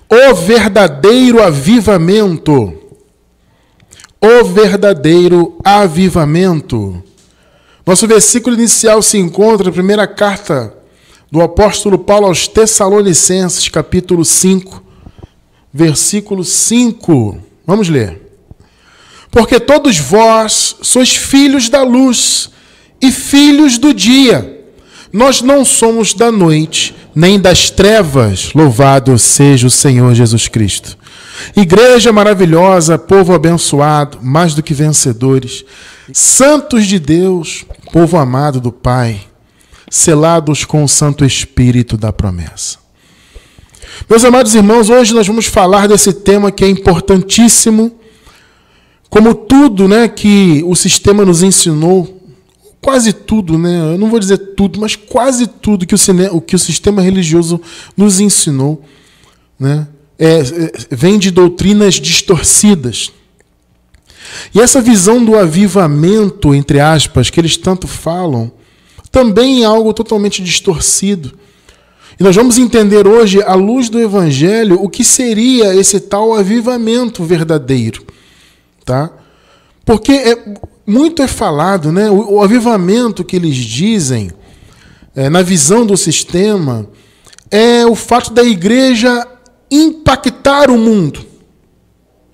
O verdadeiro avivamento. O verdadeiro avivamento. Nosso versículo inicial se encontra na primeira carta do apóstolo Paulo aos Tessalonicenses, capítulo 5, versículo 5. Vamos ler. Porque todos vós sois filhos da luz e filhos do dia. Nós não somos da noite, nem das trevas. Louvado seja o Senhor Jesus Cristo. Igreja maravilhosa, povo abençoado, mais do que vencedores, santos de Deus, povo amado do Pai, selados com o Santo Espírito da promessa. Meus amados irmãos, hoje nós vamos falar desse tema que é importantíssimo, como tudo, que o sistema nos ensinou, quase tudo, eu não vou dizer tudo, mas quase tudo que o sistema religioso nos ensinou, vem de doutrinas distorcidas. E essa visão do avivamento, entre aspas, que eles tanto falam, também é algo totalmente distorcido. E nós vamos entender hoje, à luz do Evangelho, o que seria esse tal avivamento verdadeiro. Tá? Porque muito é falado, o avivamento que eles dizem, na visão do sistema, é o fato da igreja impactar o mundo.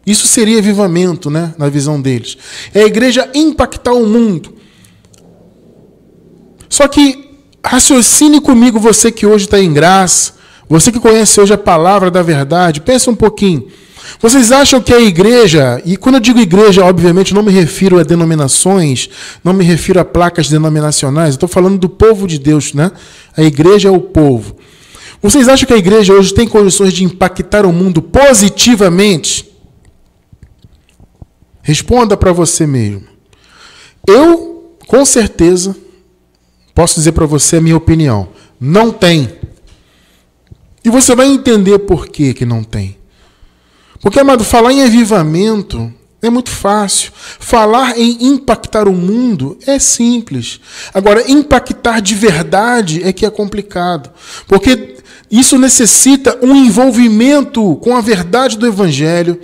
Isso seria avivamento, na visão deles. É a igreja impactar o mundo. Só que raciocine comigo, você que hoje está em graça, você que conhece hoje a palavra da verdade, pensa um pouquinho. Vocês acham que a igreja, e quando eu digo igreja, obviamente não me refiro a denominações, não me refiro a placas denominacionais, eu estou falando do povo de Deus, A igreja é o povo. Vocês acham que a igreja hoje tem condições de impactar o mundo positivamente? Responda para você mesmo. Eu, com certeza, posso dizer para você a minha opinião. Não tem. E você vai entender por que não tem. Porque, amado, falar em avivamento é muito fácil. Falar em impactar o mundo é simples. Agora, impactar de verdade é que é complicado. Porque isso necessita um envolvimento com a verdade do Evangelho,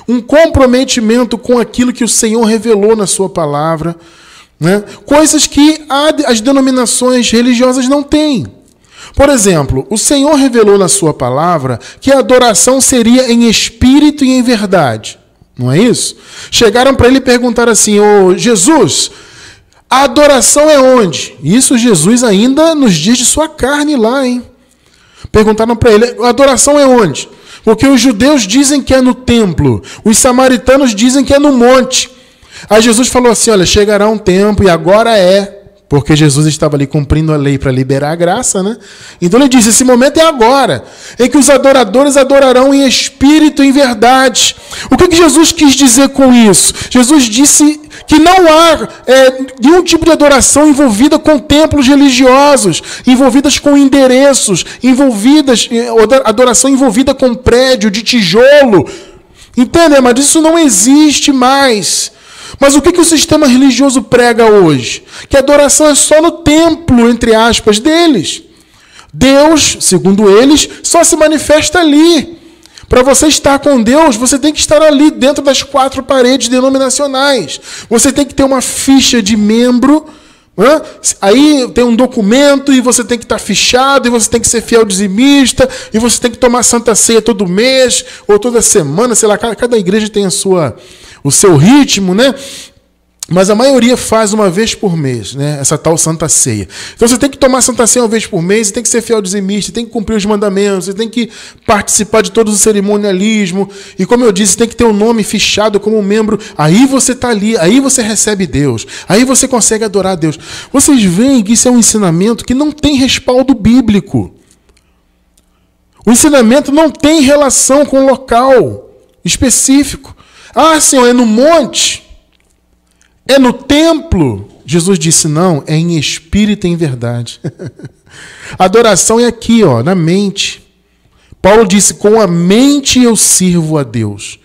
um comprometimento com aquilo que o Senhor revelou na sua palavra, coisas que as denominações religiosas não têm. Por exemplo, o Senhor revelou na sua palavra que a adoração seria em espírito e em verdade. Não é isso? Chegaram para ele e perguntaram assim: ô Jesus, a adoração é onde? Isso Jesus ainda nos dias de sua carne lá, hein? Perguntaram para ele: a adoração é onde? Porque os judeus dizem que é no templo, os samaritanos dizem que é no monte. Aí Jesus falou assim: olha, chegará um tempo, e agora é, porque Jesus estava ali cumprindo a lei para liberar a graça, Então ele disse: esse momento é agora, em que os adoradores adorarão em espírito e em verdade. O que Jesus quis dizer com isso? Jesus disse que não há nenhum tipo de adoração envolvida com templos religiosos, envolvidas com endereços, adoração envolvida com prédio de tijolo. Entende, mas isso não existe mais. Mas o que o sistema religioso prega hoje? Que a adoração é só no templo, entre aspas, deles. Deus, segundo eles, só se manifesta ali. Para você estar com Deus, você tem que estar ali dentro das 4 paredes denominacionais. Você tem que ter uma ficha de membro. Aí tem um documento e você tem que estar fichado, e você tem que ser fiel dizimista, e você tem que tomar Santa Ceia todo mês ou toda semana, sei lá, cada igreja tem o seu ritmo, Mas a maioria faz uma vez por mês, essa tal Santa Ceia. Então você tem que tomar Santa Ceia uma vez por mês, você tem que ser fiel dizimista, você tem que cumprir os mandamentos, você tem que participar de todo o cerimonialismo. E como eu disse, tem que ter um nome fichado como membro. Aí você está ali, aí você recebe Deus. Aí você consegue adorar a Deus. Vocês veem que isso é um ensinamento que não tem respaldo bíblico. O ensinamento não tem relação com o local específico. Ah, Senhor, é no monte? É no templo? Jesus disse: não, é em espírito e em verdade. A adoração é aqui, na mente. Paulo disse: com a mente eu sirvo a Deus.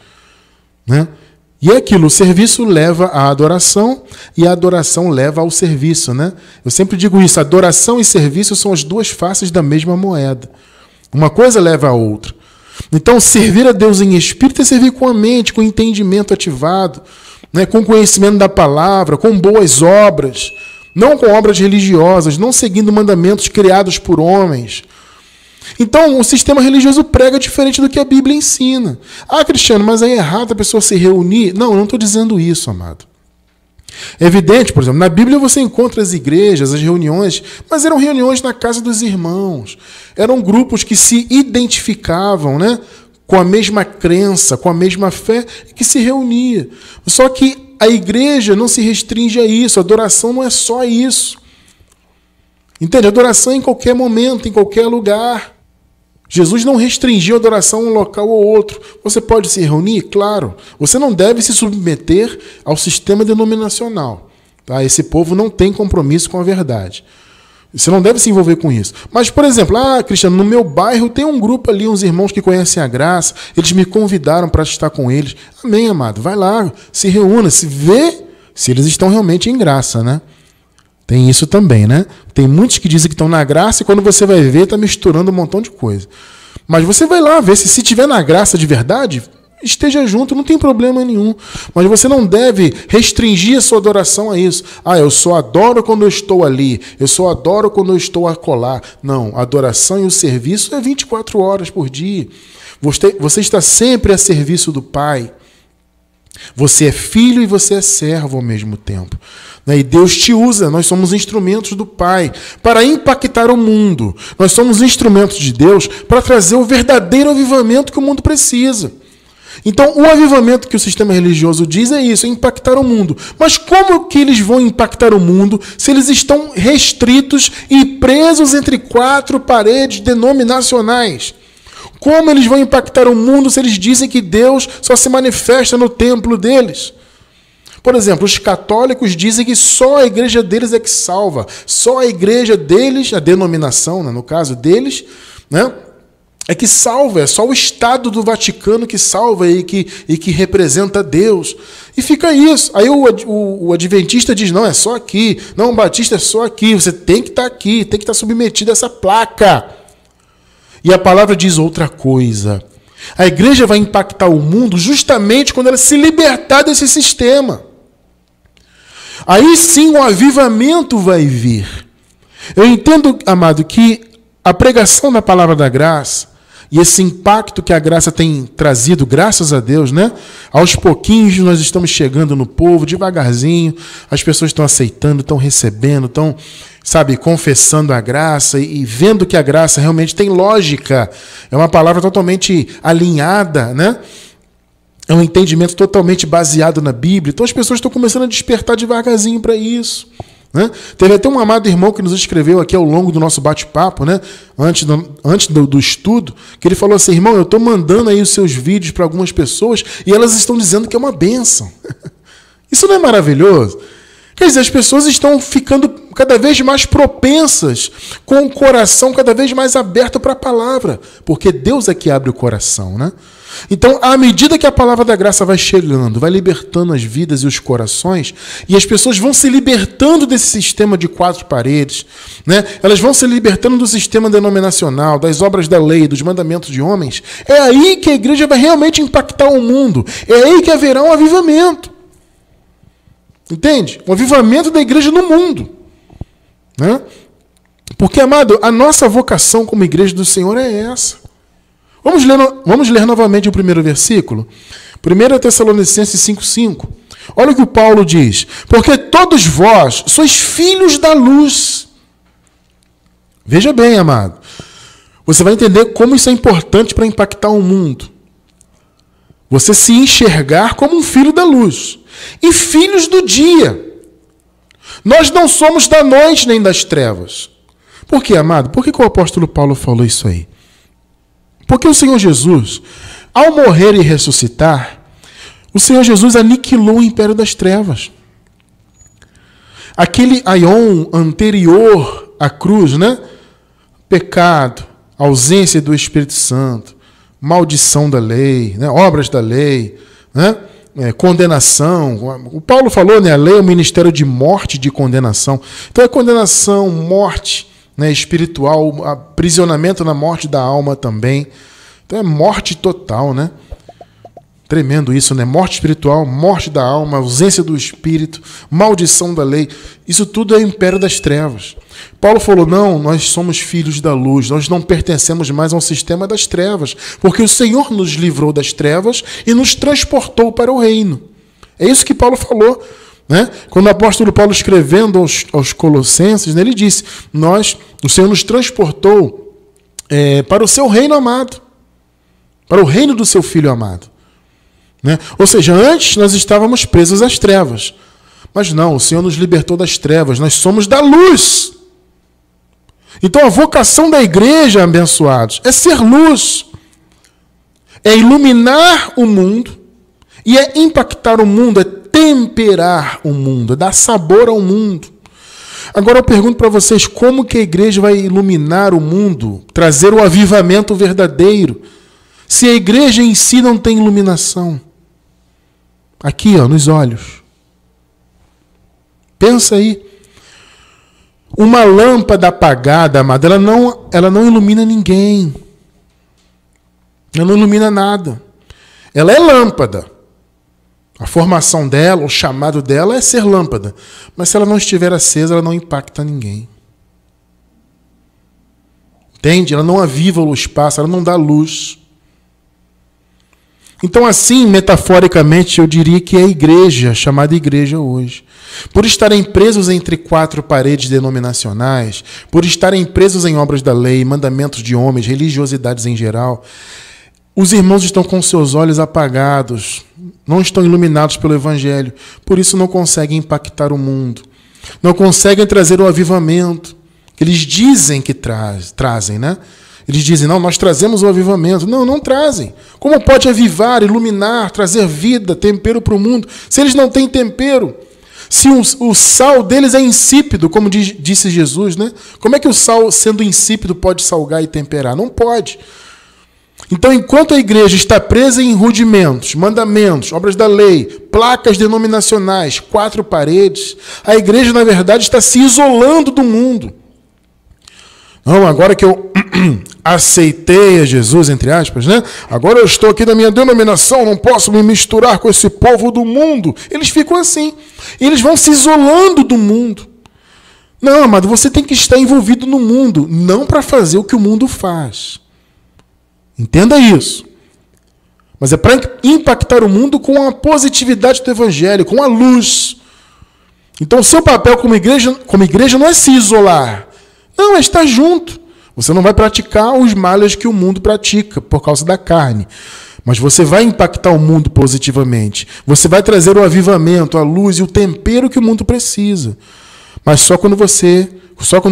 E é aquilo, o serviço leva à adoração e a adoração leva ao serviço. Eu sempre digo isso, adoração e serviço são as duas faces da mesma moeda. Uma coisa leva a outra. Então, servir a Deus em espírito é servir com a mente, com o entendimento ativado, né, com conhecimento da palavra, com boas obras, não com obras religiosas, não seguindo mandamentos criados por homens. Então, o sistema religioso prega diferente do que a Bíblia ensina. Ah, Cristiano, mas é errado a pessoa se reunir? Não, eu não estou dizendo isso, amado. É evidente, por exemplo, na Bíblia você encontra as igrejas, as reuniões, mas eram reuniões na casa dos irmãos. Eram grupos que se identificavam, né, com a mesma crença, com a mesma fé, que se reunia. Só que a igreja não se restringe a isso, a adoração não é só isso. Entende? A adoração é em qualquer momento, em qualquer lugar. Jesus não restringiu a adoração a um local ou outro. Você pode se reunir? Claro. Você não deve se submeter ao sistema denominacional. Tá? Esse povo não tem compromisso com a verdade. Você não deve se envolver com isso. Mas, por exemplo, Cristiano, no meu bairro tem um grupo ali, uns irmãos que conhecem a graça, eles me convidaram para estar com eles. Amém, amado. Vai lá, se reúna, se vê se eles estão realmente em graça, né? Tem isso também, né? Tem muitos que dizem que estão na graça e quando você vai ver, está misturando um montão de coisa. Mas você vai lá ver se estiver na graça de verdade, esteja junto, não tem problema nenhum. Mas você não deve restringir a sua adoração a isso. Eu só adoro quando eu estou ali. Eu só adoro quando eu estou acolá. Não, a adoração e o serviço é 24 horas por dia. Você está sempre a serviço do Pai. Você é filho e você é servo ao mesmo tempo. E Deus te usa, nós somos instrumentos do Pai para impactar o mundo. Nós somos instrumentos de Deus para trazer o verdadeiro avivamento que o mundo precisa. Então, o avivamento que o sistema religioso diz é isso, é impactar o mundo. Mas como que eles vão impactar o mundo se eles estão restritos e presos entre 4 paredes denominacionais? Como eles vão impactar o mundo se eles dizem que Deus só se manifesta no templo deles? Por exemplo, os católicos dizem que só a igreja deles é que salva. Só a igreja deles, a denominação, né, no caso deles, né, é que salva. É só o Estado do Vaticano que salva e que representa Deus. E fica isso. Aí o adventista diz, não, é só aqui. Não, o batista é só aqui. Você tem que estar aqui, tem que estar submetido a essa placa. E a palavra diz outra coisa. A igreja vai impactar o mundo justamente quando ela se libertar desse sistema. Aí sim o avivamento vai vir. Eu entendo, amado, que a pregação da palavra da graça e esse impacto que a graça tem trazido, graças a Deus, né? Aos pouquinhos nós estamos chegando no povo, devagarzinho, as pessoas estão aceitando, estão recebendo, estão, confessando a graça e vendo que a graça realmente tem lógica. É uma palavra totalmente alinhada, né? É um entendimento totalmente baseado na Bíblia. Então as pessoas estão começando a despertar devagarzinho para isso. Né? Teve até um amado irmão que nos escreveu aqui ao longo do nosso bate-papo, né? antes do estudo, que ele falou assim, irmão, eu estou mandando aí os seus vídeos para algumas pessoas e elas estão dizendo que é uma bênção. Isso não é maravilhoso? Quer dizer, as pessoas estão ficando cada vez mais propensas, com o coração cada vez mais aberto para a palavra, porque Deus é que abre o coração, né? Então, à medida que a palavra da graça vai chegando, vai libertando as vidas e os corações, e as pessoas vão se libertando desse sistema de 4 paredes, né? Elas vão se libertando do sistema denominacional, das obras da lei, dos mandamentos de homens, é aí que a igreja vai realmente impactar o mundo, é aí que haverá um avivamento. Entende? Um avivamento da igreja no mundo. Né? Porque, amado, a nossa vocação como igreja do Senhor é essa. Vamos ler novamente o primeiro versículo? 1 Tessalonicenses 5,5. Olha o que o Paulo diz. Porque todos vós sois filhos da luz. Veja bem, amado. Você vai entender como isso é importante para impactar o mundo. Você se enxergar como um filho da luz. E filhos do dia. Nós não somos da noite nem das trevas. Por quê, amado? Por que o apóstolo Paulo falou isso aí? Porque o Senhor Jesus, ao morrer e ressuscitar, o Senhor Jesus aniquilou o império das trevas. Aquele aion anterior à cruz, né? Pecado, ausência do Espírito Santo, maldição da lei, né? Obras da lei, né? Condenação. O Paulo falou, né? A lei é um ministério de morte e de condenação. Então é condenação, morte, né? Espiritual, aprisionamento na morte da alma também. Então é morte total, né? Tremendo isso, né? Morte espiritual, morte da alma, ausência do espírito, maldição da lei. Isso tudo é o império das trevas. Paulo falou, não, nós somos filhos da luz, nós não pertencemos mais ao sistema das trevas, porque o Senhor nos livrou das trevas e nos transportou para o reino. É isso que Paulo falou, né? Quando o apóstolo Paulo escrevendo aos Colossenses, né, ele disse, o Senhor nos transportou para o seu reino amado, para o reino do seu Filho amado. Né? Ou seja, antes nós estávamos presos às trevas. Mas não, o Senhor nos libertou das trevas. Nós somos da luz. Então a vocação da igreja, abençoados, é ser luz. É iluminar o mundo. E é impactar o mundo, é temperar o mundo, é dar sabor ao mundo. Agora eu pergunto para vocês, como que a igreja vai iluminar o mundo, trazer o avivamento verdadeiro, se a igreja em si não tem iluminação? Aqui, ó, nos olhos. Pensa aí. Uma lâmpada apagada, amada, ela não ilumina ninguém. Ela não ilumina nada. Ela é lâmpada. A formação dela, o chamado dela é ser lâmpada. Mas se ela não estiver acesa, ela não impacta ninguém. Entende? Ela não aviva o espaço, ela não dá luz. Então, assim, metaforicamente, eu diria que é a igreja, chamada igreja hoje. Por estarem presos entre quatro paredes denominacionais, por estarem presos em obras da lei, mandamentos de homens, religiosidades em geral, os irmãos estão com seus olhos apagados, não estão iluminados pelo Evangelho, por isso não conseguem impactar o mundo, não conseguem trazer o avivamento que eles dizem que trazem, né? Eles dizem, não, nós trazemos o avivamento. Não, não trazem. Como pode avivar, iluminar, trazer vida, tempero para o mundo, se eles não têm tempero? Se o sal deles é insípido, como disse Jesus, né? Como é que o sal, sendo insípido, pode salgar e temperar? Não pode. Então, enquanto a igreja está presa em rudimentos, mandamentos, obras da lei, placas denominacionais, quatro paredes, a igreja, na verdade, está se isolando do mundo. Não, agora que eu aceitei a Jesus, entre aspas, né? Agora eu estou aqui na minha denominação, não posso me misturar com esse povo do mundo. Eles ficam assim. E eles vão se isolando do mundo. Não, amado, você tem que estar envolvido no mundo, não para fazer o que o mundo faz. Entenda isso. Mas é para impactar o mundo com a positividade do Evangelho, com a luz. Então o seu papel como igreja não é se isolar. Não, é estar junto. Você não vai praticar os males que o mundo pratica por causa da carne. Mas você vai impactar o mundo positivamente. Você vai trazer o avivamento, a luz e o tempero que o mundo precisa. Mas só quando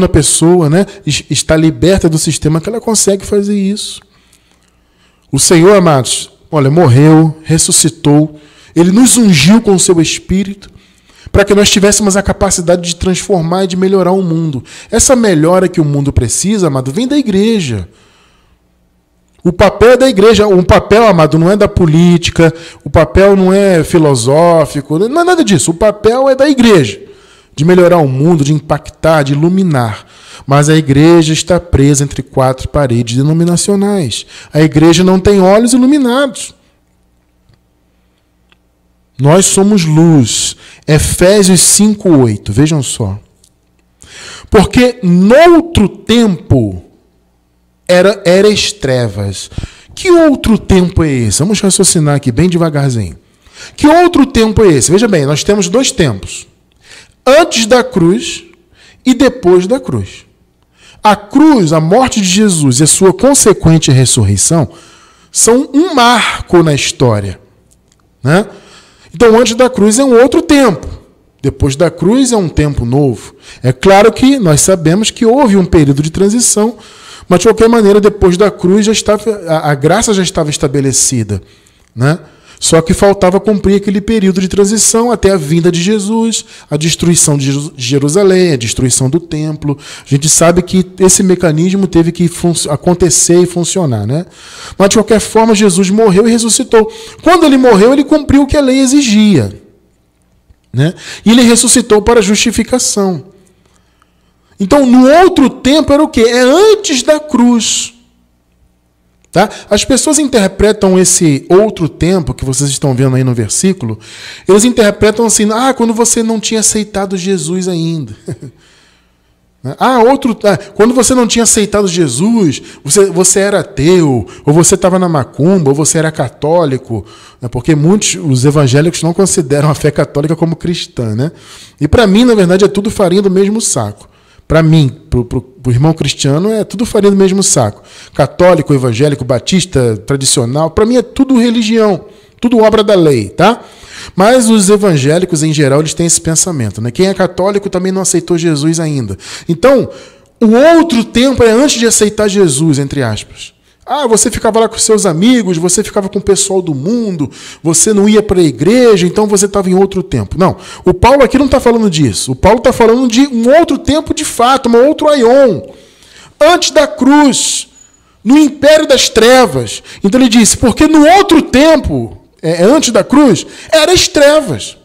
a pessoa, né, está liberta do sistema que ela consegue fazer isso. O Senhor, amados, olha, morreu, ressuscitou. Ele nos ungiu com o seu Espírito, para que nós tivéssemos a capacidade de transformar e de melhorar o mundo. Essa melhora que o mundo precisa, amado, vem da igreja. O papel é da igreja. O papel, amado, não é da política, o papel não é filosófico, não é nada disso. O papel é da igreja, de melhorar o mundo, de impactar, de iluminar. Mas a igreja está presa entre quatro paredes denominacionais. A igreja não tem olhos iluminados. Nós somos luz. Efésios 5:8. Vejam só. Porque noutro tempo eras trevas. Que outro tempo é esse? Vamos raciocinar aqui bem devagarzinho. Que outro tempo é esse? Veja bem, nós temos dois tempos. Antes da cruz e depois da cruz. A cruz, a morte de Jesus e a sua consequente ressurreição são um marco na história, né? Então, antes da cruz é um outro tempo. Depois da cruz é um tempo novo. É claro que nós sabemos que houve um período de transição, mas, de qualquer maneira, depois da cruz a graça já estava estabelecida, né? Só que faltava cumprir aquele período de transição até a vinda de Jesus, a destruição de Jerusalém, a destruição do templo. A gente sabe que esse mecanismo teve que acontecer e funcionar, né? Mas, de qualquer forma, Jesus morreu e ressuscitou. Quando ele morreu, ele cumpriu o que a lei exigia, né? E ele ressuscitou para a justificação. Então, no outro tempo era o quê? É antes da cruz. Tá? As pessoas interpretam esse outro tempo que vocês estão vendo aí no versículo, eles interpretam assim, quando você não tinha aceitado Jesus ainda. Quando você não tinha aceitado Jesus, você era ateu, ou você estava na macumba, ou você era católico, né? Porque muitos, os evangélicos não consideram a fé católica como cristã, né? E para mim, na verdade, é tudo farinha do mesmo saco. Para mim, pro irmão cristiano, é tudo farinha do mesmo saco. Católico, evangélico, batista, tradicional, para mim é tudo religião, tudo obra da lei, tá? Mas os evangélicos, em geral, eles têm esse pensamento, né? Quem é católico também não aceitou Jesus ainda. Então, o outro tempo é antes de aceitar Jesus, entre aspas. Você ficava lá com seus amigos, você ficava com o pessoal do mundo, você não ia para a igreja, então você estava em outro tempo. Não, o Paulo aqui não está falando disso. O Paulo está falando de um outro tempo de fato, um outro aion. Antes da cruz, no império das trevas. Então ele disse, porque no outro tempo, antes da cruz, eram as trevas.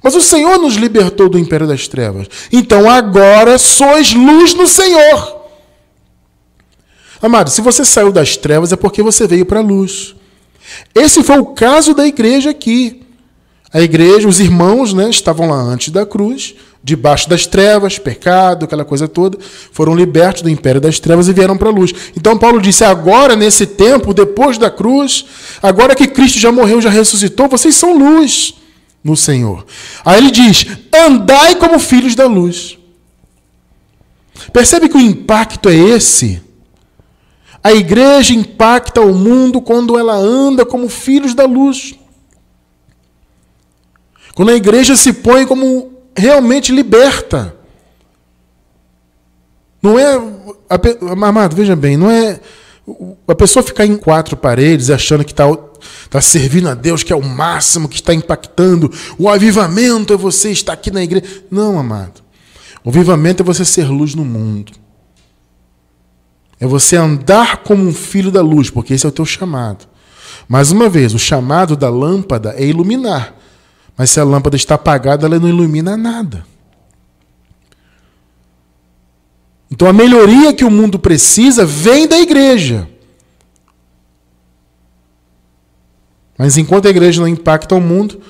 Mas o Senhor nos libertou do império das trevas. Então agora sois luz no Senhor. Amado, se você saiu das trevas é porque você veio para a luz. Esse foi o caso da igreja aqui. A igreja, os irmãos, né, estavam lá antes da cruz, debaixo das trevas, pecado, aquela coisa toda, foram libertos do império das trevas e vieram para a luz. Então Paulo disse, agora nesse tempo, depois da cruz, agora que Cristo já morreu, já ressuscitou, vocês são luz no Senhor. Aí ele diz, andai como filhos da luz. Percebe que o impacto é esse? A igreja impacta o mundo quando ela anda como filhos da luz. Quando a igreja se põe como realmente liberta. Não é... Amado, veja bem, não é a pessoa ficar em quatro paredes achando que está servindo a Deus, que é o máximo, que está impactando. O avivamento é você estar aqui na igreja. Não, amado. O avivamento é você ser luz no mundo. É você andar como um filho da luz, porque esse é o teu chamado. Mais uma vez, o chamado da lâmpada é iluminar. Mas se a lâmpada está apagada, ela não ilumina nada. Então a melhoria que o mundo precisa vem da igreja. Mas enquanto a igreja não impacta o mundo,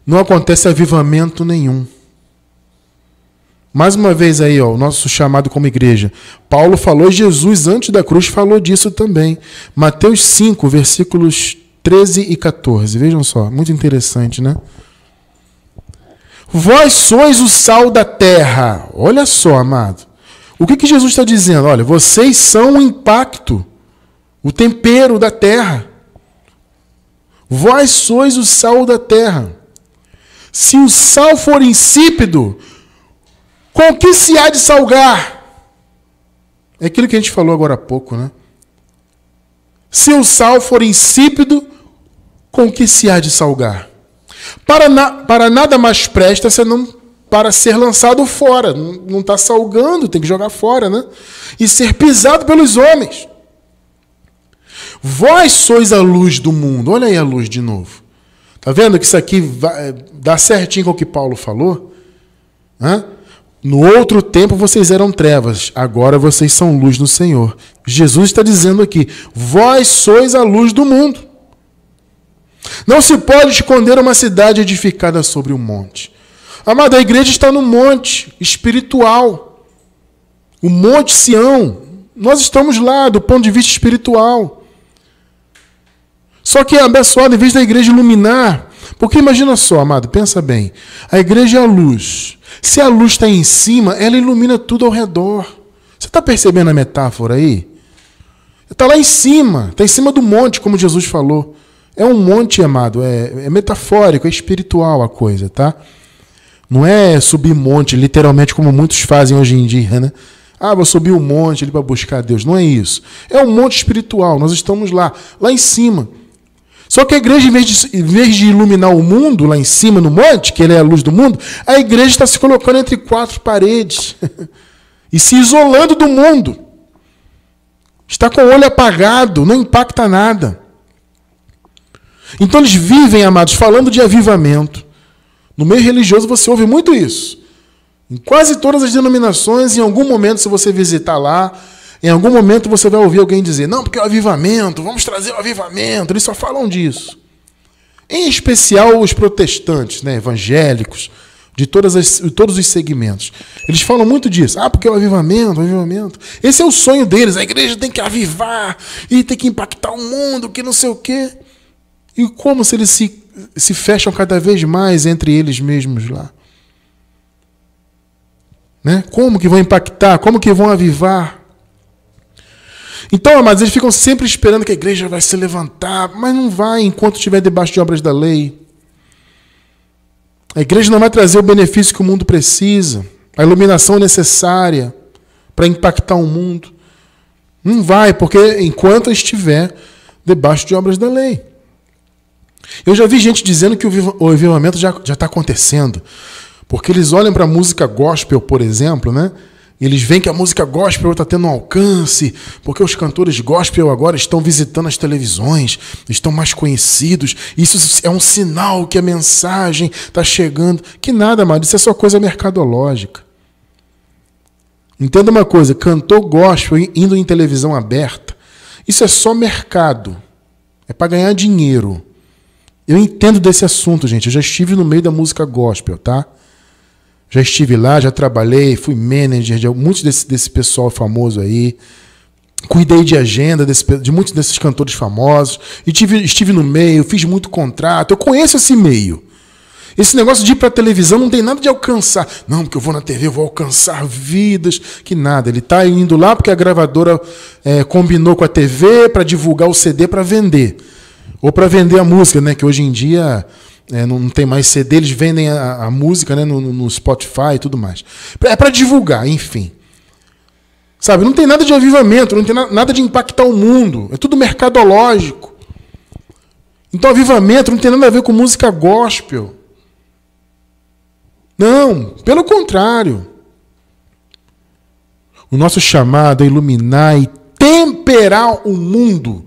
não acontece avivamento nenhum. Mais uma vez aí, o nosso chamado como igreja. Paulo falou, Jesus antes da cruz falou disso também. Mateus 5, versículos 13 e 14. Vejam só, muito interessante, né? Vós sois o sal da terra. Olha só, amado. O que Jesus está dizendo? Olha, vocês são o impacto, o tempero da terra. Vós sois o sal da terra. Se o sal for insípido, com que se há de salgar? É aquilo que a gente falou agora há pouco, né? Se o sal for insípido, com que se há de salgar? Para nada mais presta senão para ser lançado fora. Não está salgando, tem que jogar fora, né? E ser pisado pelos homens. Vós sois a luz do mundo. Olha aí a luz de novo. Está vendo que isso aqui dá certinho com o que Paulo falou? No outro tempo vocês eram trevas, agora vocês são luz do Senhor. Jesus está dizendo aqui, vós sois a luz do mundo. Não se pode esconder uma cidade edificada sobre um monte. Amado, a igreja está no monte espiritual. O Monte Sião. Nós estamos lá do ponto de vista espiritual. Só que é abençoado em vez da igreja iluminar. Porque imagina só, amado, pensa bem. A igreja é a luz. Se a luz está em cima, ela ilumina tudo ao redor. Você está percebendo a metáfora aí? Está lá em cima. Está em cima do monte, como Jesus falou. É um monte, amado. É metafórico, é espiritual a coisa, tá? Não é subir monte, literalmente, como muitos fazem hoje em dia, né? Vou subir um monte ali para buscar Deus. Não é isso. É um monte espiritual. Nós estamos lá em cima. Só que a igreja, em vez de iluminar o mundo lá em cima no monte, que ele é a luz do mundo, a igreja está se colocando entre quatro paredes e se isolando do mundo. Está com o olho apagado, não impacta nada. Então eles vivem, amados, falando de avivamento. No meio religioso você ouve muito isso. Em quase todas as denominações, em algum momento, se você visitar lá, Em algum momento você vai ouvir alguém dizer, não, porque é o avivamento, vamos trazer o avivamento. Eles só falam disso. Em especial os protestantes, né, evangélicos, de todos os segmentos. Eles falam muito disso. Ah, porque é o avivamento, o avivamento. Esse é o sonho deles. A igreja tem que avivar e tem que impactar o mundo, que não sei o quê. E como se eles se fecham cada vez mais entre eles mesmos lá. Né? Como que vão impactar? Como que vão avivar? Então, amados, eles ficam sempre esperando que a igreja vai se levantar, mas não vai enquanto estiver debaixo de obras da lei. A igreja não vai trazer o benefício que o mundo precisa, a iluminação necessária para impactar o mundo. Não vai, porque enquanto estiver debaixo de obras da lei. Eu já vi gente dizendo que o avivamento já está acontecendo, porque eles olham para a música gospel, por exemplo, né? Eles veem que a música gospel está tendo um alcance, porque os cantores gospel agora estão visitando as televisões, estão mais conhecidos. Isso é um sinal que a mensagem está chegando. Que nada, amado, isso é só coisa mercadológica. Entenda uma coisa, cantor gospel indo em televisão aberta, isso é só mercado. É para ganhar dinheiro. Eu entendo desse assunto, gente. Eu já estive no meio da música gospel, tá? Já estive lá, já trabalhei, fui manager de muitos desse pessoal famoso aí. Cuidei de agenda de muitos desses cantores famosos. E estive no meio, fiz muito contrato. Eu conheço esse meio. Esse negócio de ir para a televisão não tem nada de alcançar. Não, porque eu vou na TV, eu vou alcançar vidas. Que nada. Ele está indo lá porque a gravadora combinou com a TV para divulgar o CD para vender. Ou para vender a música, né? Que hoje em dia... não tem mais CD, eles vendem a música, né, no Spotify e tudo mais. É para divulgar, enfim. Sabe, não tem nada de avivamento, não tem nada de impactar o mundo. É tudo mercadológico. Então, avivamento não tem nada a ver com música gospel. Não, pelo contrário. O nosso chamado é iluminar e temperar o mundo.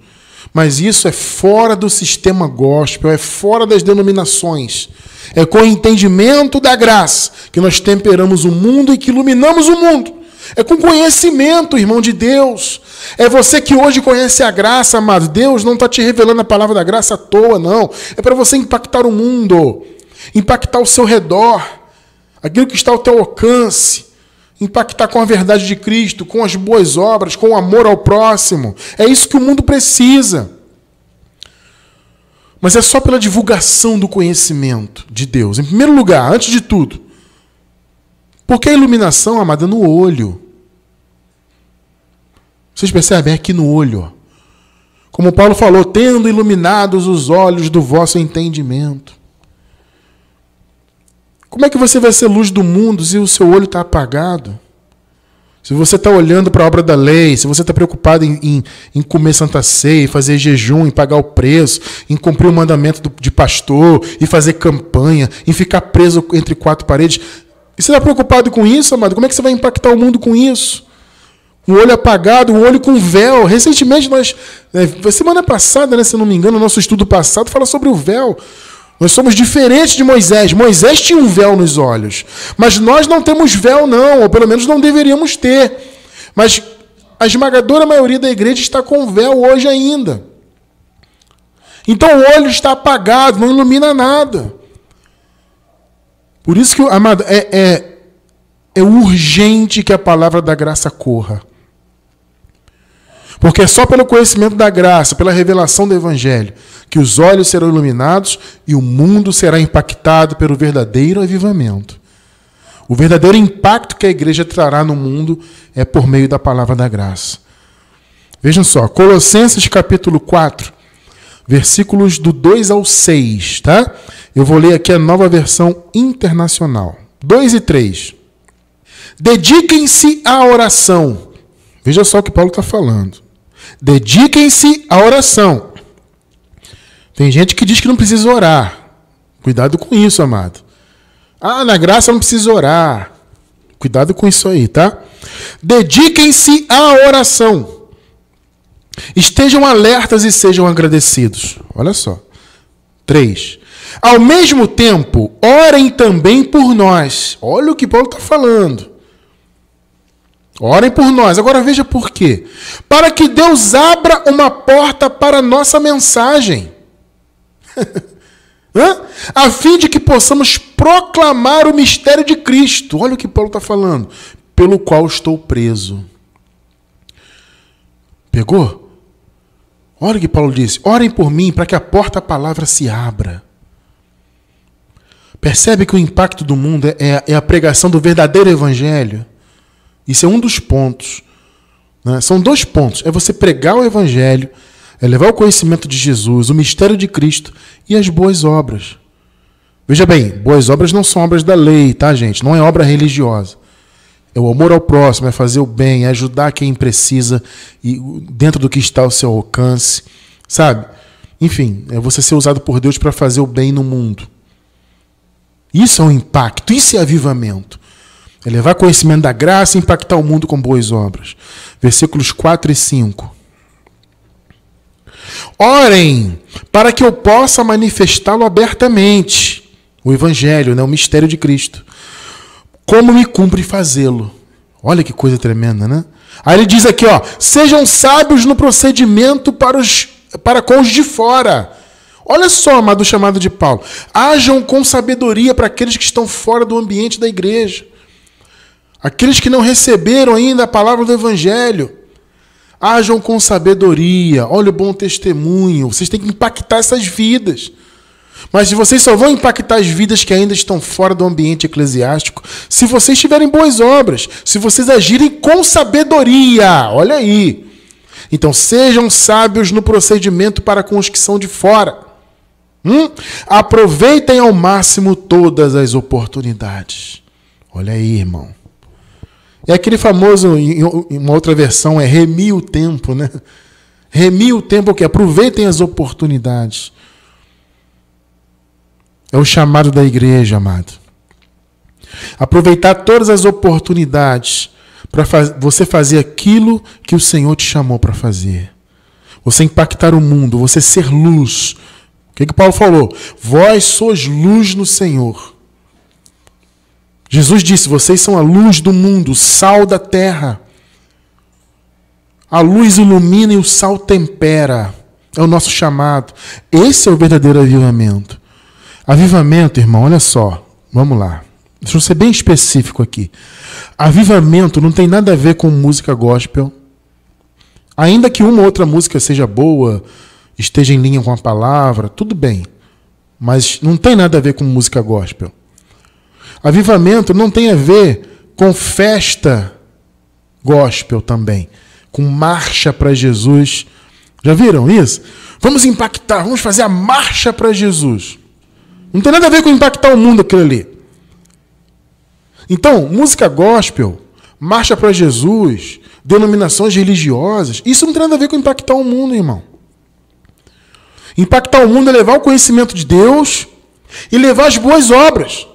Mas isso é fora do sistema gospel, é fora das denominações. É com o entendimento da graça que nós temperamos o mundo e que iluminamos o mundo. É com conhecimento, irmão de Deus. É você que hoje conhece a graça, amado. Deus não está te revelando a palavra da graça à toa, não. É para você impactar o mundo, impactar o seu redor, aquilo que está ao teu alcance. Impactar com a verdade de Cristo, com as boas obras, com o amor ao próximo. É isso que o mundo precisa. Mas é só pela divulgação do conhecimento de Deus. Em primeiro lugar, antes de tudo. Porque a iluminação, amada, é no olho. Vocês percebem? É aqui no olho. Como Paulo falou, tendo iluminados os olhos do vosso entendimento. Como é que você vai ser luz do mundo se o seu olho está apagado? Se você está olhando para a obra da lei, se você está preocupado em comer Santa Ceia, em fazer jejum, em pagar o preço, em cumprir o mandamento de pastor, em fazer campanha, em ficar preso entre quatro paredes. E você está preocupado com isso, amado? Como é que você vai impactar o mundo com isso? Um olho apagado, um olho com véu. Recentemente, semana passada, né, se não me engano, o nosso estudo passado fala sobre o véu. Nós somos diferentes de Moisés. Moisés tinha um véu nos olhos. Mas nós não temos véu, não. Ou pelo menos não deveríamos ter. Mas a esmagadora maioria da igreja está com véu hoje ainda. Então o olho está apagado, não ilumina nada. Por isso que, amado, é urgente que a palavra da graça corra. Porque é só pelo conhecimento da graça, pela revelação do Evangelho, que os olhos serão iluminados e o mundo será impactado pelo verdadeiro avivamento. O verdadeiro impacto que a igreja trará no mundo é por meio da palavra da graça. Vejam só, Colossenses capítulo 4, versículos do 2 ao 6, tá? Eu vou ler aqui a nova versão internacional. 2 e 3. Dediquem-se à oração. Veja só o que Paulo está falando. Dediquem-se à oração. Tem gente que diz que não precisa orar. Cuidado com isso, amado. Ah, na graça não precisa orar. Cuidado com isso aí, tá? Dediquem-se à oração. Estejam alertas e sejam agradecidos. Olha só. 3. Ao mesmo tempo, orem também por nós. Olha o que Paulo está falando. Orem por nós. Agora veja por quê. Para que Deus abra uma porta para a nossa mensagem. A fim de que possamos proclamar o mistério de Cristo. Olha o que Paulo está falando. Pelo qual estou preso. Pegou? Olha o que Paulo disse. Orem por mim para que a porta da palavra se abra. Percebe que o impacto do mundo é a pregação do verdadeiro evangelho? Isso é um dos pontos. Né? São 2 pontos. É você pregar o evangelho, é levar o conhecimento de Jesus, o mistério de Cristo e as boas obras. Veja bem, boas obras não são obras da lei, tá, gente? Não é obra religiosa. É o amor ao próximo, é fazer o bem, é ajudar quem precisa e dentro do que está ao seu alcance, sabe? Enfim, é você ser usado por Deus para fazer o bem no mundo. Isso é um impacto, isso é avivamento. É levar conhecimento da graça e impactar o mundo com boas obras. Versículos 4 e 5. Orem para que eu possa manifestá-lo abertamente. O evangelho, né? O mistério de Cristo. Como me cumpre fazê-lo. Olha que coisa tremenda, né? Aí ele diz aqui, ó, sejam sábios no procedimento para com os de fora. Olha só, amado, o chamado de Paulo. Hajam com sabedoria para aqueles que estão fora do ambiente da igreja. Aqueles que não receberam ainda a palavra do evangelho. Hajam com sabedoria. Olha o bom testemunho. Vocês têm que impactar essas vidas. Mas vocês só vão impactar as vidas que ainda estão fora do ambiente eclesiástico se vocês tiverem boas obras, se vocês agirem com sabedoria. Olha aí. Então, sejam sábios no procedimento para com os que são de fora. Aproveitem ao máximo todas as oportunidades. Olha aí, irmão. É aquele famoso, em uma outra versão, é remir o tempo, né? Remir o tempo, o quê? Aproveitem as oportunidades. É o chamado da igreja, amado. Aproveitar todas as oportunidades para você fazer aquilo que o Senhor te chamou para fazer. Você impactar o mundo, você ser luz. O que Paulo falou? Vós sois luz no Senhor. Jesus disse, vocês são a luz do mundo, o sal da terra. A luz ilumina e o sal tempera. É o nosso chamado. Esse é o verdadeiro avivamento. Avivamento, irmão, olha só. Vamos lá. Deixa eu ser bem específico aqui. Avivamento não tem nada a ver com música gospel. Ainda que uma ou outra música seja boa, esteja em linha com a palavra, tudo bem. Mas não tem nada a ver com música gospel. Avivamento não tem a ver com festa gospel também. Com marcha para Jesus. Já viram isso? Vamos impactar, vamos fazer a marcha para Jesus. Não tem nada a ver com impactar o mundo aquilo ali. Então, música gospel, marcha para Jesus, denominações religiosas, isso não tem nada a ver com impactar o mundo, irmão. Impactar o mundo é levar o conhecimento de Deus e levar as boas obras.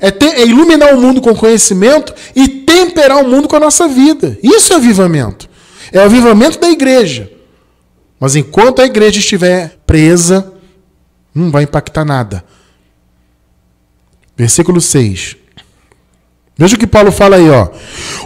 É iluminar o mundo com conhecimento e temperar o mundo com a nossa vida. Isso é avivamento. É o avivamento da igreja. Mas enquanto a igreja estiver presa, não vai impactar nada. Versículo 6. Veja o que Paulo fala aí, ó.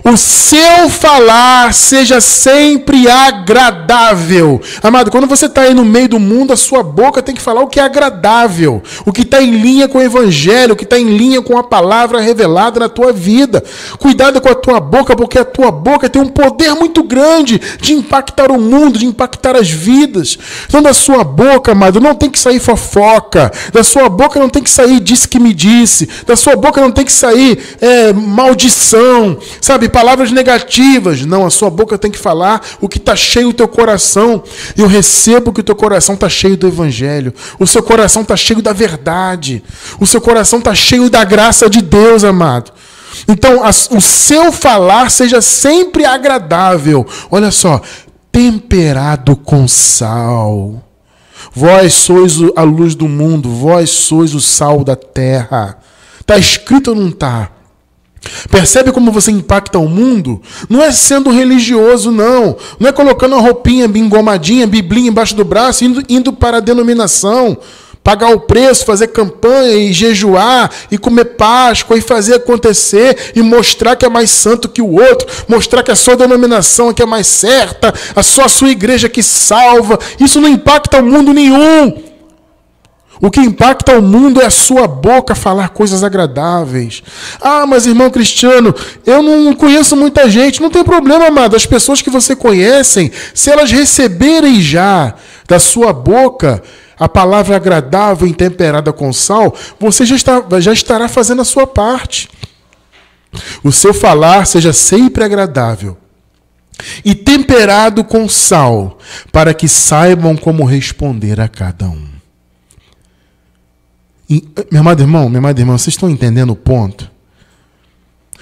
O seu falar seja sempre agradável. Amado, quando você está aí no meio do mundo, a sua boca tem que falar o que é agradável, o que está em linha com o evangelho, o que está em linha com a palavra revelada na tua vida. Cuidado com a tua boca, porque a tua boca tem um poder muito grande de impactar o mundo, de impactar as vidas. Então da sua boca, amado, não tem que sair fofoca. Da sua boca não tem que sair disse que me disse. Da sua boca não tem que sair maldição, sabe, palavras negativas. Não, a sua boca tem que falar o que está cheio do teu coração. Eu recebo que o teu coração está cheio do evangelho, o seu coração está cheio da verdade, o seu coração está cheio da graça de Deus, amado. Então, o seu falar seja sempre agradável. Olha só, temperado com sal. Vós sois a luz do mundo, vós sois o sal da terra. Está escrito ou não está? Percebe como você impacta o mundo? Não é sendo religioso, não. Não é colocando uma roupinha engomadinha, biblinha embaixo do braço, indo para a denominação, pagar o preço, fazer campanha e jejuar e comer Páscoa e fazer acontecer e mostrar que é mais santo que o outro, mostrar que a sua denominação é que é mais certa, só a sua igreja que salva. Isso não impacta o mundo nenhum. O que impacta o mundo é a sua boca falar coisas agradáveis. Ah, mas irmão Cristiano, eu não conheço muita gente. Não tem problema, amado. As pessoas que você conhece, se elas receberem já da sua boca a palavra agradável e temperada com sal, você já estará fazendo a sua parte. O seu falar seja sempre agradável e temperado com sal, para que saibam como responder a cada um. Meu amado irmão, minha amada irmã, vocês estão entendendo o ponto?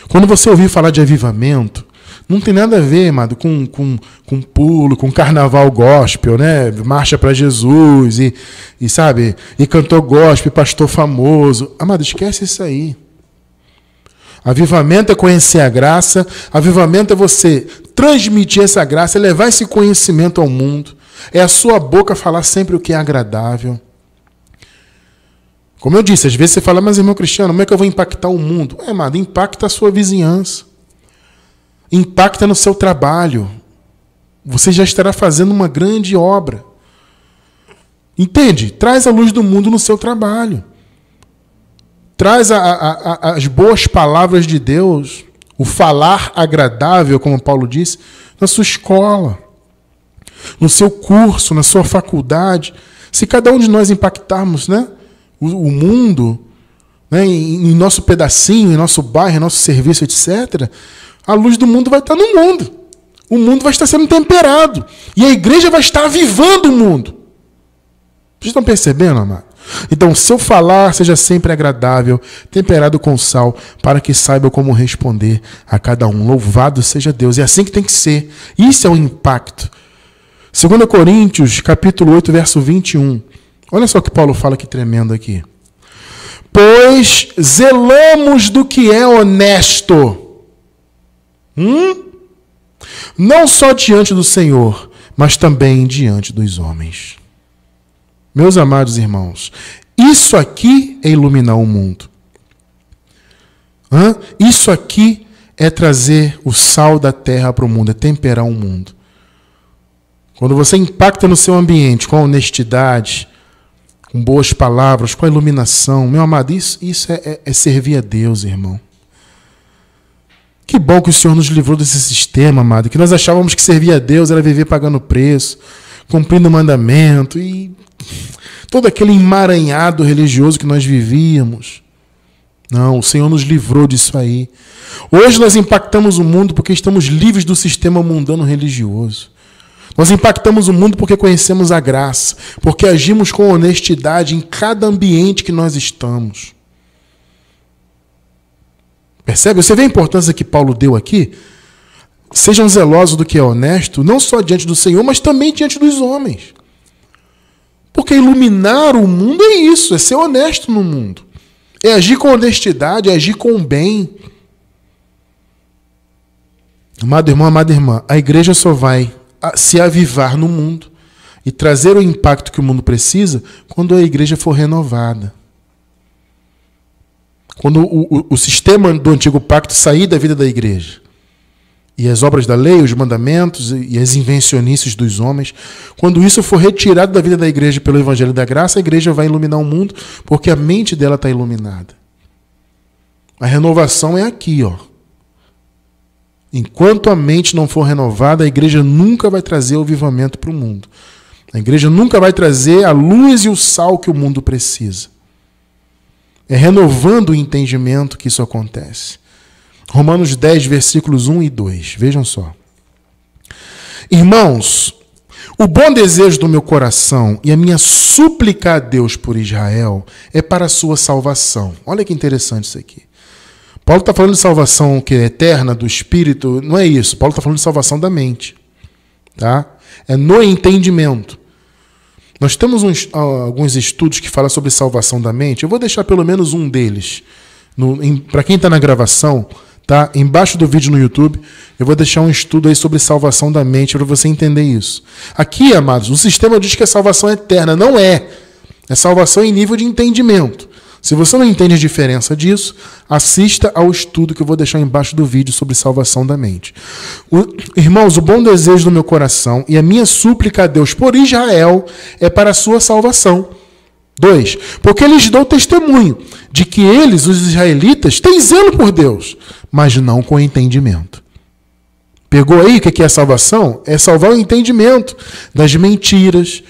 Quando você ouvir falar de avivamento, não tem nada a ver, amado, com pulo, com carnaval gospel, né? Marcha para Jesus e sabe, e cantor gospel, pastor famoso. Amado, esquece isso aí. Avivamento é conhecer a graça, avivamento é você transmitir essa graça, é levar esse conhecimento ao mundo. É a sua boca falar sempre o que é agradável. Como eu disse, às vezes você fala, mas irmão Cristiano, como é que eu vou impactar o mundo? Amado, impacta a sua vizinhança. Impacta no seu trabalho. Você já estará fazendo uma grande obra. Entende? Traz a luz do mundo no seu trabalho. Traz as boas palavras de Deus, o falar agradável, como Paulo disse, na sua escola, no seu curso, na sua faculdade. Se cada um de nós impactarmos, né, o mundo, né, em nosso pedacinho, em nosso bairro, em nosso serviço, etc., a luz do mundo vai estar no mundo. O mundo vai estar sendo temperado. E a igreja vai estar avivando o mundo. Vocês estão percebendo, amado? Então, seu falar seja sempre agradável, temperado com sal, para que saiba como responder a cada um. Louvado seja Deus. É assim que tem que ser. Isso é o impacto. 2 Coríntios, capítulo 8, verso 21. Olha só o que Paulo fala, que tremendo aqui. Pois zelamos do que é honesto. Não só diante do Senhor, mas também diante dos homens. Meus amados irmãos, isso aqui é iluminar o mundo. Isso aqui é trazer o sal da terra para o mundo, é temperar o mundo. Quando você impacta no seu ambiente com a honestidade, com boas palavras, com a iluminação, meu amado, isso é servir a Deus, irmão. Que bom que o Senhor nos livrou desse sistema, amado, que nós achávamos que servir a Deus era viver pagando preço, cumprindo o mandamento e todo aquele emaranhado religioso que nós vivíamos. Não, o Senhor nos livrou disso aí. Hoje nós impactamos o mundo porque estamos livres do sistema mundano religioso. Nós impactamos o mundo porque conhecemos a graça, porque agimos com honestidade em cada ambiente que nós estamos. Percebe? Você vê a importância que Paulo deu aqui? Sejam zelosos do que é honesto, não só diante do Senhor, mas também diante dos homens. Porque iluminar o mundo é isso, é ser honesto no mundo. É agir com honestidade, é agir com o bem. Amado irmão, amada irmã, a igreja só vai se avivar no mundo e trazer o impacto que o mundo precisa quando a igreja for renovada. Quando o sistema do antigo pacto sair da vida da igreja e as obras da lei, os mandamentos e as invencionices dos homens, quando isso for retirado da vida da igreja pelo evangelho da graça, a igreja vai iluminar o mundo porque a mente dela está iluminada. A renovação é aqui, ó. Enquanto a mente não for renovada, a igreja nunca vai trazer o avivamento para o mundo. A igreja nunca vai trazer a luz e o sal que o mundo precisa. É renovando o entendimento que isso acontece. Romanos 10, versículos 1 e 2. Vejam só. Irmãos, o bom desejo do meu coração e a minha súplica a Deus por Israel é para a sua salvação. Olha que interessante isso aqui. Paulo está falando de salvação que é eterna, do espírito, não é isso. Paulo está falando de salvação da mente. Tá? É no entendimento. Nós temos alguns estudos que falam sobre salvação da mente. Eu vou deixar pelo menos um deles. Para quem está na gravação, tá? Embaixo do vídeo no YouTube, eu vou deixar um estudo aí sobre salvação da mente para você entender isso. Aqui, amados, o sistema diz que a salvação é eterna. Não é. É salvação em nível de entendimento. Se você não entende a diferença disso, assista ao estudo que eu vou deixar embaixo do vídeo sobre salvação da mente. Irmãos, o bom desejo do meu coração e a minha súplica a Deus por Israel é para a sua salvação. 2. Porque lhes dou testemunho de que eles, os israelitas, têm zelo por Deus, mas não com entendimento. Pegou aí o que é salvação? É salvar o entendimento das mentiras,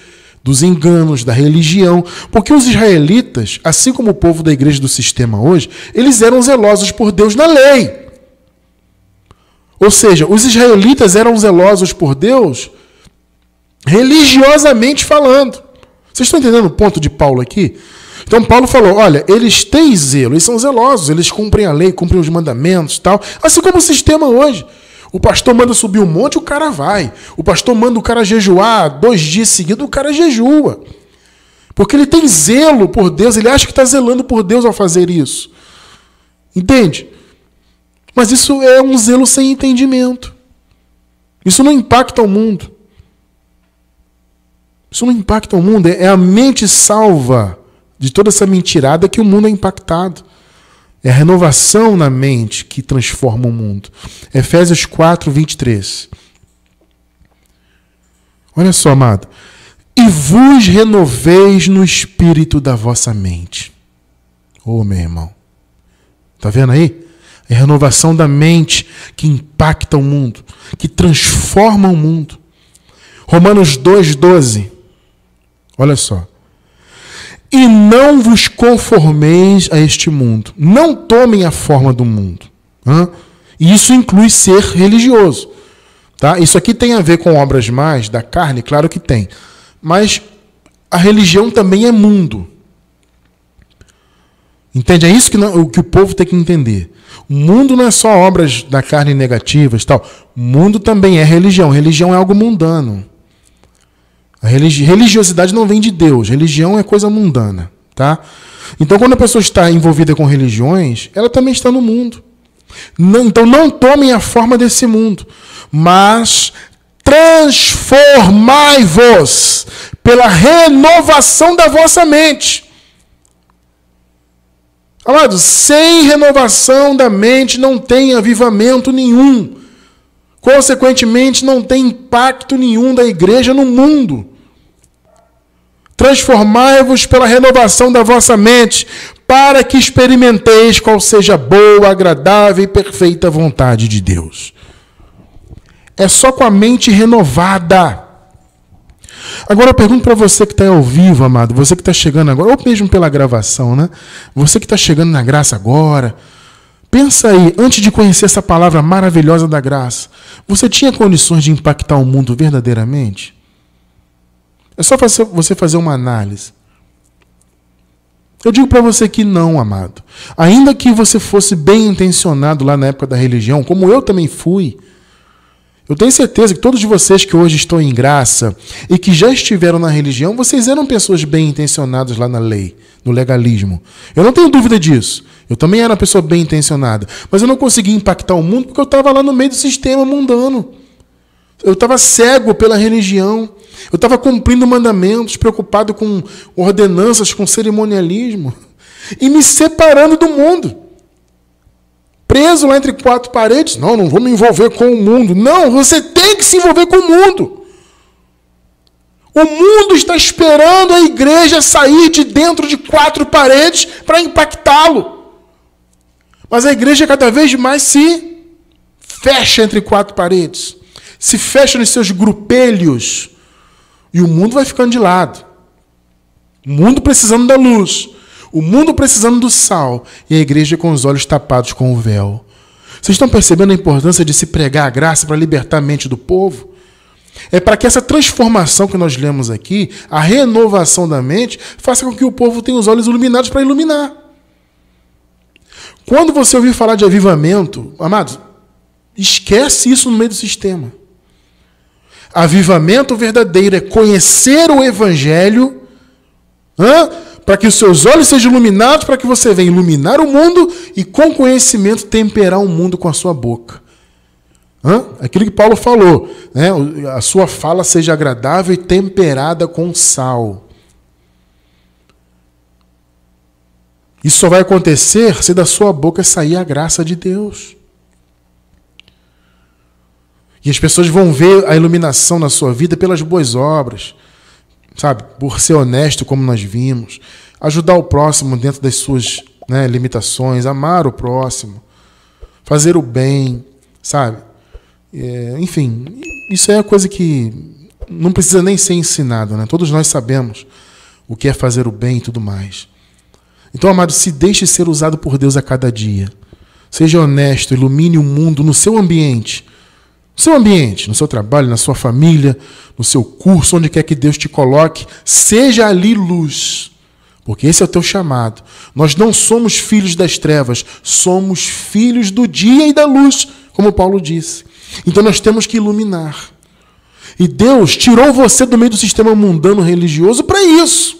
dos enganos, da religião. Porque os israelitas, assim como o povo da igreja do sistema hoje, eles eram zelosos por Deus na lei. Ou seja, os israelitas eram zelosos por Deus religiosamente falando. Vocês estão entendendo o ponto de Paulo aqui? Então Paulo falou, olha, eles têm zelo, eles são zelosos, eles cumprem a lei, cumprem os mandamentos e tal. Assim como o sistema hoje. O pastor manda subir um monte, o cara vai. O pastor manda o cara jejuar 2 dias seguidos, o cara jejua. Porque ele tem zelo por Deus, ele acha que está zelando por Deus ao fazer isso. Entende? Mas isso é um zelo sem entendimento. Isso não impacta o mundo. Isso não impacta o mundo. É a mente salva de toda essa mentirada que o mundo é impactado. É a renovação na mente que transforma o mundo. Efésios 4, 23. Olha só, amado. E vos renoveis no espírito da vossa mente. Ô, meu irmão. Está vendo aí? É a renovação da mente que impacta o mundo, que transforma o mundo. Romanos 2, 12. Olha só. E não vos conformeis a este mundo. Não tomem a forma do mundo. E isso inclui ser religioso. Tá? Isso aqui tem a ver com obras mais da carne? Claro que tem. Mas a religião também é mundo. Entende? É isso que o povo tem que entender. O mundo não é só obras da carne negativas. Tal. O mundo também é religião. Religião é algo mundano. A religiosidade não vem de Deus. Religião é coisa mundana. Tá? Então, quando a pessoa está envolvida com religiões, ela também está no mundo. Então, não tomem a forma desse mundo, mas transformai-vos pela renovação da vossa mente. Amados, sem renovação da mente não tem avivamento nenhum. Consequentemente, não tem impacto nenhum da igreja no mundo. Transformai-vos pela renovação da vossa mente, para que experimenteis qual seja a boa, agradável e perfeita vontade de Deus. É só com a mente renovada. Agora eu pergunto para você que está ao vivo, amado, você que está chegando agora, ou mesmo pela gravação, né? Você que está chegando na graça agora, pensa aí, antes de conhecer essa palavra maravilhosa da graça, você tinha condições de impactar o mundo verdadeiramente? É só você fazer uma análise. Eu digo para você que não, amado. Ainda que você fosse bem intencionado lá na época da religião, como eu também fui, eu tenho certeza que todos vocês que hoje estão em graça e que já estiveram na religião, vocês eram pessoas bem intencionadas lá na lei, no legalismo. Eu não tenho dúvida disso. Eu também era uma pessoa bem intencionada. Mas eu não conseguia impactar o mundo porque eu estava lá no meio do sistema mundano. Eu estava cego pela religião. Eu estava cumprindo mandamentos, preocupado com ordenanças, com cerimonialismo. E me separando do mundo. Preso lá entre 4 paredes. Não vou me envolver com o mundo. Não, você tem que se envolver com o mundo. O mundo está esperando a igreja sair de dentro de 4 paredes para impactá-lo. Mas a igreja cada vez mais se fecha entre 4 paredes. Se fecha nos seus grupelhos. E o mundo vai ficando de lado. O mundo precisando da luz. O mundo precisando do sal. E a igreja com os olhos tapados com o véu. Vocês estão percebendo a importância de se pregar a graça para libertar a mente do povo? É para que essa transformação que nós lemos aqui, a renovação da mente, faça com que o povo tenha os olhos iluminados para iluminar. Quando você ouvir falar de avivamento, amados, esquece isso no meio do sistema. Avivamento verdadeiro é conhecer o Evangelho, para que os seus olhos sejam iluminados, para que você venha iluminar o mundo e, com conhecimento, temperar o mundo com a sua boca. Aquilo que Paulo falou, né? A sua fala seja agradável e temperada com sal. Isso só vai acontecer se da sua boca sair a graça de Deus. E as pessoas vão ver a iluminação na sua vida pelas boas obras, sabe? Por ser honesto, como nós vimos. Ajudar o próximo dentro das suas, né, limitações. Amar o próximo. Fazer o bem, sabe? Enfim, isso é a coisa que não precisa nem ser ensinada, né? Todos nós sabemos o que é fazer o bem e tudo mais. Então, amado, se deixe ser usado por Deus a cada dia. Seja honesto, ilumine o mundo no seu ambiente. No seu ambiente, no seu trabalho, na sua família, no seu curso, onde quer que Deus te coloque, seja ali luz. Porque esse é o teu chamado. Nós não somos filhos das trevas, somos filhos do dia e da luz, como Paulo disse. Então nós temos que iluminar. E Deus tirou você do meio do sistema mundano religioso para isso.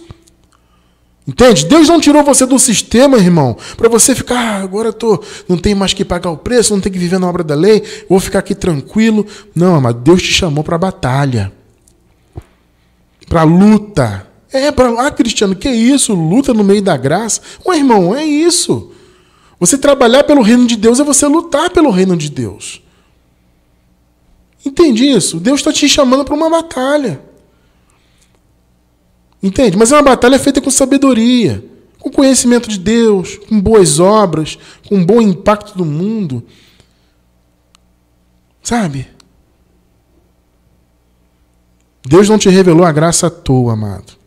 Entende? Deus não tirou você do sistema, irmão, para você ficar, agora não tenho mais que pagar o preço, não tenho que viver na obra da lei, vou ficar aqui tranquilo. Não, amado, Deus te chamou para a batalha, para a luta. Cristiano, que isso? Luta no meio da graça? Irmão, é isso. Você trabalhar pelo reino de Deus é você lutar pelo reino de Deus. Entende isso? Deus está te chamando para uma batalha. Entende? Mas é uma batalha feita com sabedoria, com conhecimento de Deus, com boas obras, com um bom impacto no mundo. Sabe? Deus não te revelou a graça à toa, amado.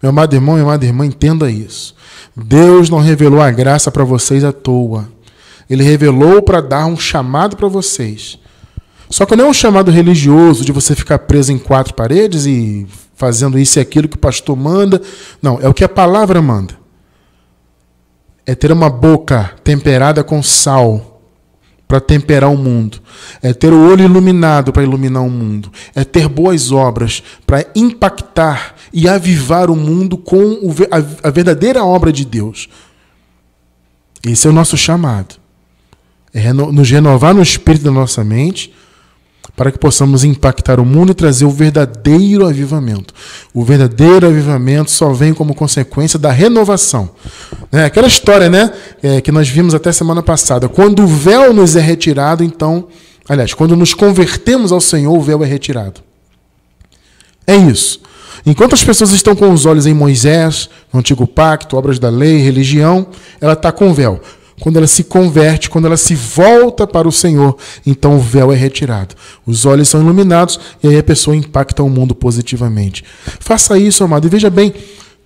Meu amado irmão, minha amada irmã, entenda isso. Deus não revelou a graça para vocês à toa. Ele revelou para dar um chamado para vocês. Só que não é um chamado religioso de você ficar preso em 4 paredes e fazendo isso e aquilo que o pastor manda. Não, é o que a palavra manda. É ter uma boca temperada com sal para temperar o mundo. É ter o olho iluminado para iluminar o mundo. É ter boas obras para impactar e avivar o mundo com a verdadeira obra de Deus. Esse é o nosso chamado. É nos renovar no espírito da nossa mente para que possamos impactar o mundo e trazer o verdadeiro avivamento. O verdadeiro avivamento só vem como consequência da renovação. Aquela história, né, que nós vimos até semana passada. Quando o véu nos é retirado, então... Aliás, quando nos convertemos ao Senhor, o véu é retirado. É isso. Enquanto as pessoas estão com os olhos em Moisés, no Antigo Pacto, obras da lei, religião, ela está com o véu. Quando ela se converte, quando ela se volta para o Senhor, então o véu é retirado. Os olhos são iluminados e aí a pessoa impacta o mundo positivamente. Faça isso, amado. E veja bem,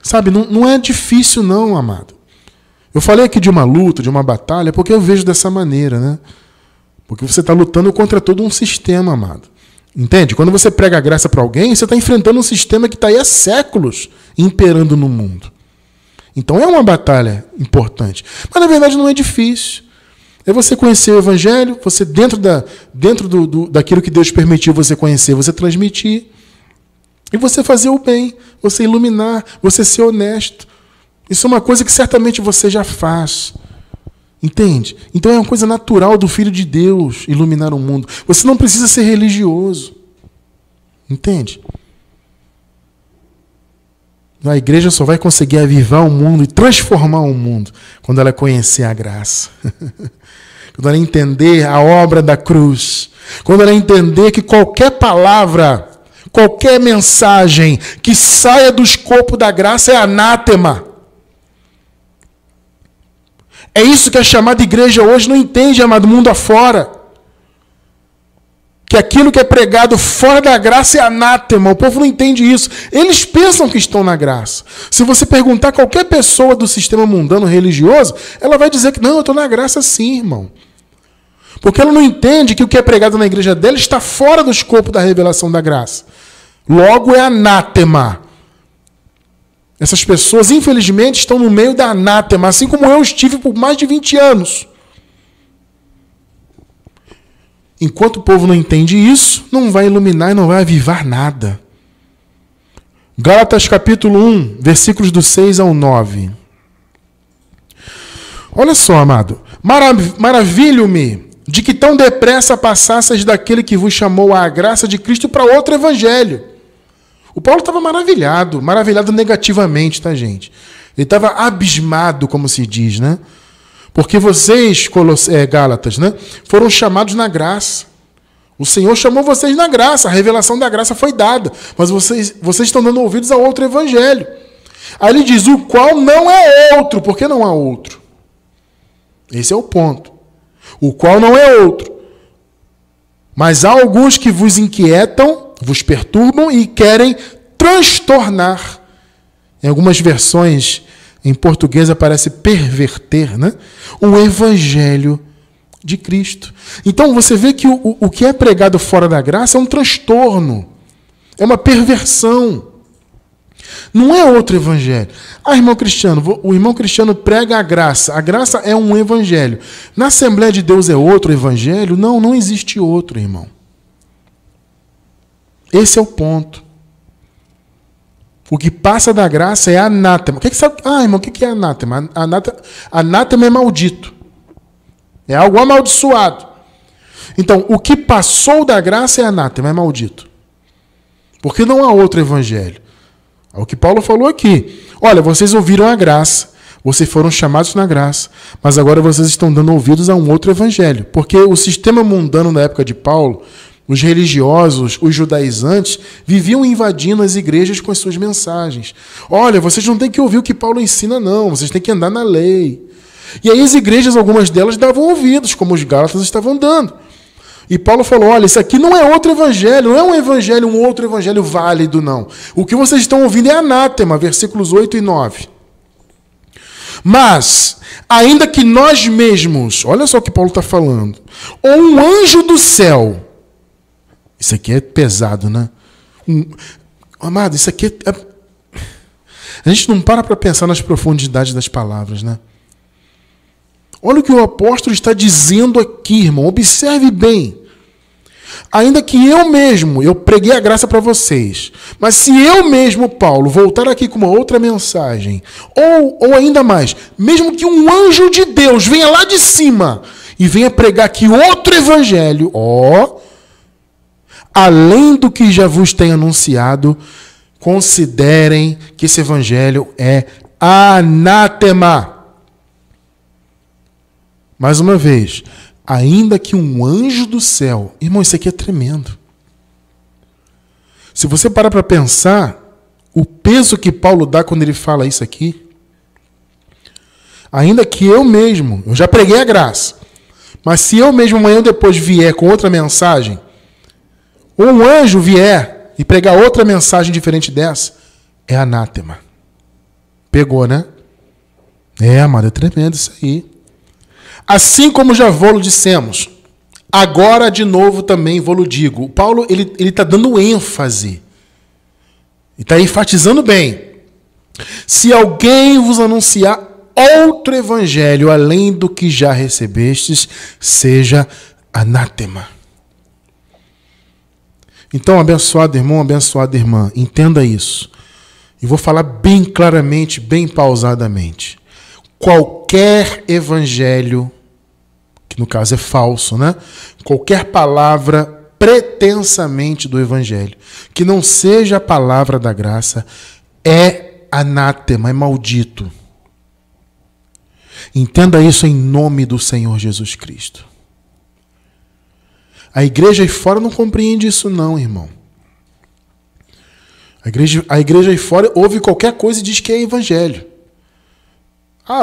sabe, não é difícil não, amado. Eu falei aqui de uma luta, de uma batalha, porque eu vejo dessa maneira, né? Porque você está lutando contra todo um sistema, amado. Entende? Quando você prega a graça para alguém, você está enfrentando um sistema que está aí há séculos imperando no mundo. Então é uma batalha importante. Mas na verdade não é difícil. É você conhecer o Evangelho, você dentro daquilo que Deus permitiu você conhecer, você transmitir. E você fazer o bem, você iluminar, você ser honesto. Isso é uma coisa que certamente você já faz. Entende? Então é uma coisa natural do Filho de Deus iluminar o mundo. Você não precisa ser religioso. Entende? A igreja só vai conseguir avivar o mundo e transformar o mundo quando ela conhecer a graça. Quando ela entender a obra da cruz. Quando ela entender que qualquer palavra, qualquer mensagem que saia do escopo da graça é anátema. É isso que a chamada igreja hoje não entende, amado, mundo afora. Que aquilo que é pregado fora da graça é anátema. O povo não entende isso. Eles pensam que estão na graça. Se você perguntar a qualquer pessoa do sistema mundano religioso, ela vai dizer que não, eu estou na graça sim, irmão. Porque ela não entende que o que é pregado na igreja dela está fora do escopo da revelação da graça. Logo é anátema. Essas pessoas, infelizmente, estão no meio da anátema, assim como eu estive por mais de 20 anos. Enquanto o povo não entende isso, não vai iluminar e não vai avivar nada. Gálatas capítulo 1, versículos do 6 ao 9. Olha só, amado. Maravilho-me de que tão depressa passasseis daquele que vos chamou à graça de Cristo para outro evangelho. O Paulo estava maravilhado negativamente, tá, gente? Ele estava abismado, como se diz, né? Porque vocês, Gálatas, né, foram chamados na graça. O Senhor chamou vocês na graça, a revelação da graça foi dada, mas vocês estão dando ouvidos a outro evangelho. Aí ele diz, o qual não é outro. Por que não há outro? Esse é o ponto. O qual não é outro. Mas há alguns que vos inquietam, vos perturbam e querem transtornar. Em algumas versões, em português aparece perverter, né? O evangelho de Cristo. Então você vê que o que é pregado fora da graça é um transtorno. É uma perversão. Não é outro evangelho. Irmão Cristiano, o irmão Cristiano prega a graça. A graça é um evangelho. Na Assembleia de Deus é outro evangelho? Não existe outro, irmão. Esse é o ponto. O que passa da graça é anátema. O que sabe? Irmão, o que é anátema? Anátema é maldito. É algo amaldiçoado. Então, o que passou da graça é anátema, é maldito. Porque não há outro evangelho. É o que Paulo falou aqui. Olha, vocês ouviram a graça, vocês foram chamados na graça, mas agora vocês estão dando ouvidos a um outro evangelho. Porque o sistema mundano da época de Paulo, os religiosos, os judaizantes, viviam invadindo as igrejas com as suas mensagens. Olha, vocês não têm que ouvir o que Paulo ensina, não. Vocês têm que andar na lei. E aí as igrejas, algumas delas, davam ouvidos, como os Gálatas estavam dando. E Paulo falou, olha, isso aqui não é outro evangelho, não é um outro evangelho válido, não. O que vocês estão ouvindo é anátema, versículos 8 e 9. Mas, ainda que nós mesmos, olha só o que Paulo está falando, ou um anjo do céu, isso aqui é pesado, né? Amado, isso aqui a gente não para pensar nas profundidades das palavras, né? Olha o que o apóstolo está dizendo aqui, irmão. Observe bem. Ainda que eu preguei a graça para vocês, mas se eu mesmo, Paulo, voltar aqui com uma outra mensagem, ou ainda mais, mesmo que um anjo de Deus venha lá de cima e venha pregar aqui outro evangelho, além do que já vos tenho anunciado, considerem que esse evangelho é anátema. Mais uma vez, ainda que um anjo do céu... Irmão, isso aqui é tremendo. Se você parar para pensar, o peso que Paulo dá quando ele fala isso aqui, ainda que eu já preguei a graça, mas se eu mesmo amanhã ou depois vier com outra mensagem, ou um anjo vier e pregar outra mensagem diferente dessa, é anátema. Pegou, né? Amado, é tremendo isso aí. Assim como já vou-lo dissemos, agora de novo também vou-lo digo. O Paulo ele está dando ênfase. E está enfatizando bem. Se alguém vos anunciar outro evangelho além do que já recebestes, seja anátema. Então, abençoado irmão, abençoada irmã, entenda isso. E vou falar bem claramente, bem pausadamente. Qualquer evangelho, que no caso é falso, né? Qualquer palavra pretensamente do evangelho, que não seja a palavra da graça, é anátema, é maldito. Entenda isso em nome do Senhor Jesus Cristo. A igreja aí fora não compreende isso não, irmão. A igreja aí fora ouve qualquer coisa e diz que é evangelho.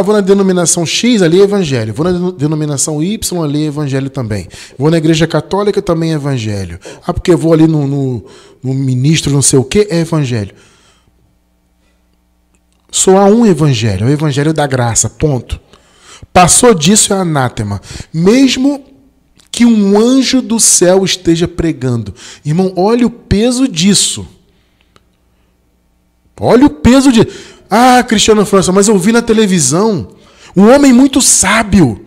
Vou na denominação X, ali é evangelho. Vou na denominação Y, ali é evangelho também. Vou na igreja católica, também é evangelho. Porque eu vou ali no ministro não sei o que, é evangelho. Só há um evangelho, é o evangelho da graça, ponto. Passou disso é anátema. Mesmo que um anjo do céu esteja pregando. Irmão, olha o peso disso. Olha o peso disso. Cristiano França, mas eu vi na televisão um homem muito sábio,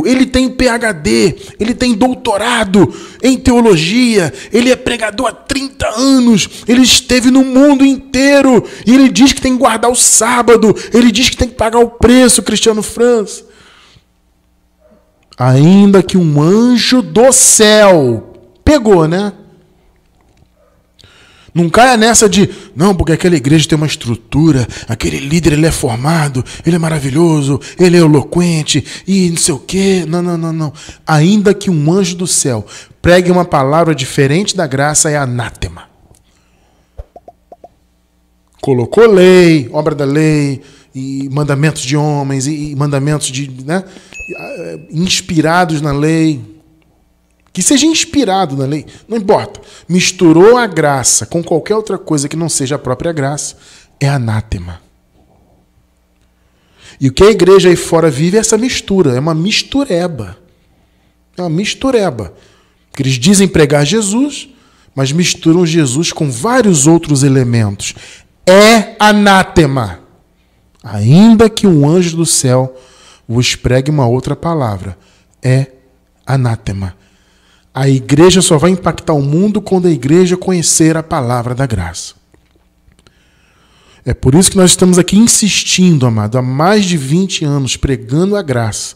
ele tem PhD, ele tem doutorado em teologia, ele é pregador há 30 anos, ele esteve no mundo inteiro, e ele diz que tem que guardar o sábado, ele diz que tem que pagar o preço, Cristiano França. Ainda que um anjo do céu, pegou, né? Não caia nessa de, não, porque aquela igreja tem uma estrutura, aquele líder ele é formado, ele é maravilhoso, ele é eloquente e não sei o quê. Não, não, não, não. Ainda que um anjo do céu pregue uma palavra diferente da graça, é anátema. Colocou lei, obra da lei, e mandamentos de homens, e mandamentos de, né, inspirados na lei. Que seja inspirado na lei, não importa. Misturou a graça com qualquer outra coisa que não seja a própria graça, é anátema. E o que a igreja aí fora vive é essa mistura, é uma mistureba. É uma mistureba. Porque eles dizem pregar Jesus, mas misturam Jesus com vários outros elementos. É anátema. Ainda que um anjo do céu vos pregue uma outra palavra, é anátema. A igreja só vai impactar o mundo quando a igreja conhecer a palavra da graça. É por isso que nós estamos aqui insistindo, amado, há mais de 20 anos pregando a graça.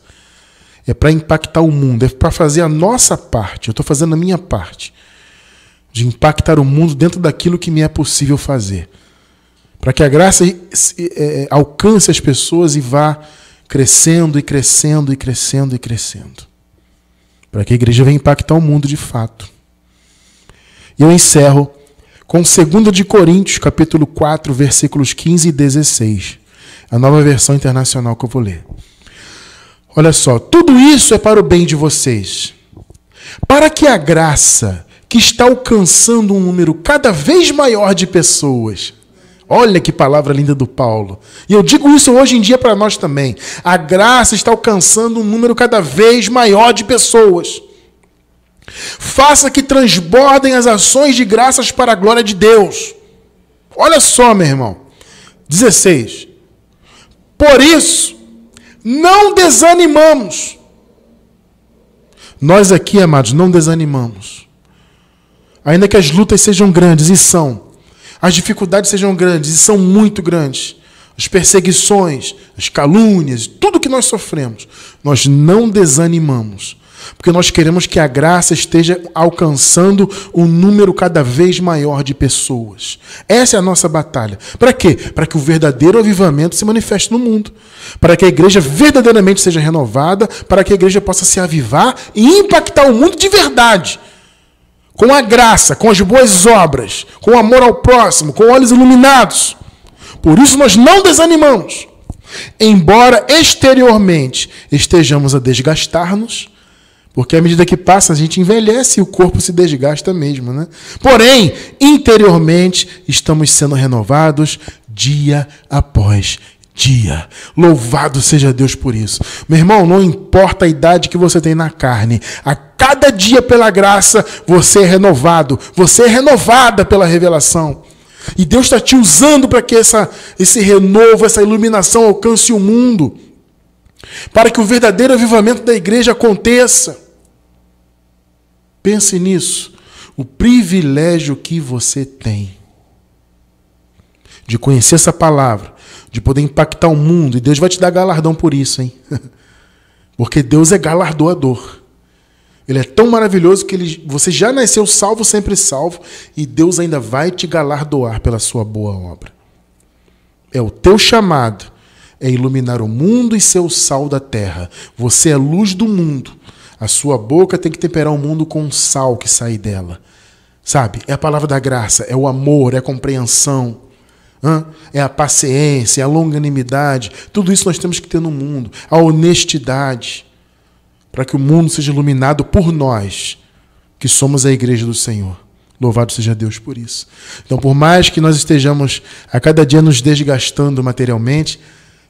É para impactar o mundo, é para fazer a nossa parte. Eu estou fazendo a minha parte. De impactar o mundo dentro daquilo que me é possível fazer. Para que a graça alcance as pessoas e vá crescendo e crescendo e crescendo e crescendo. Para que a igreja venha impactar o mundo de fato. E eu encerro com 2 de Coríntios, capítulo 4, versículos 15 e 16. A nova versão internacional que eu vou ler. Olha só, tudo isso é para o bem de vocês. Para que a graça que está alcançando um número cada vez maior de pessoas. Olha que palavra linda do Paulo. E eu digo isso hoje em dia para nós também. A graça está alcançando um número cada vez maior de pessoas. Faça que transbordem as ações de graças para a glória de Deus. Olha só, meu irmão. 16. Por isso, não desanimamos. Nós aqui, amados, não desanimamos. Ainda que as lutas sejam grandes, e são. As dificuldades sejam grandes, e são muito grandes. As perseguições, as calúnias, tudo que nós sofremos. Nós não desanimamos. Porque nós queremos que a graça esteja alcançando um número cada vez maior de pessoas. Essa é a nossa batalha. Para quê? Para que o verdadeiro avivamento se manifeste no mundo. Para que a igreja verdadeiramente seja renovada, para que a igreja possa se avivar e impactar o mundo de verdade. Com a graça, com as boas obras, com o amor ao próximo, com olhos iluminados. Por isso nós não desanimamos. Embora exteriormente estejamos a desgastar-nos, porque à medida que passa a gente envelhece e o corpo se desgasta mesmo, né? Porém, interiormente estamos sendo renovados dia após dia. Louvado seja Deus por isso. Meu irmão, não importa a idade que você tem na carne, a cada dia pela graça você é renovado, você é renovada pela revelação. E Deus está te usando para que esse renovo, essa iluminação alcance o mundo, para que o verdadeiro avivamento da igreja aconteça. Pense nisso, o privilégio que você tem de conhecer essa palavra, de poder impactar o mundo, e Deus vai te dar galardão por isso, hein? Porque Deus é galardoador. Ele é tão maravilhoso que você já nasceu salvo, sempre salvo, e Deus ainda vai te galardoar pela sua boa obra. É o teu chamado, é iluminar o mundo e ser o sal da terra. Você é a luz do mundo. A sua boca tem que temperar o mundo com o sal que sai dela. Sabe? É a palavra da graça, é o amor, é a compreensão. É a paciência, é a longanimidade. Tudo isso nós temos que ter no mundo. A honestidade. Para que o mundo seja iluminado por nós, que somos a igreja do Senhor. Louvado seja Deus por isso. Então, por mais que nós estejamos a cada dia nos desgastando materialmente,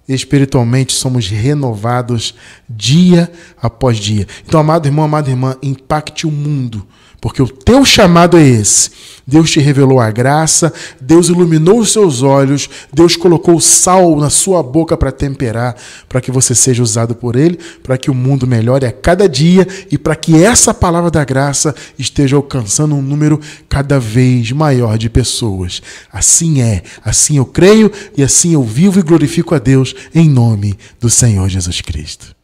espiritualmente somos renovados dia após dia. Então, amado irmão, amada irmã, impacte o mundo, porque o teu chamado é esse. Deus te revelou a graça, Deus iluminou os seus olhos, Deus colocou sal na sua boca para temperar, para que você seja usado por Ele, para que o mundo melhore a cada dia e para que essa palavra da graça esteja alcançando um número cada vez maior de pessoas. Assim é, assim eu creio e assim eu vivo e glorifico a Deus em nome do Senhor Jesus Cristo.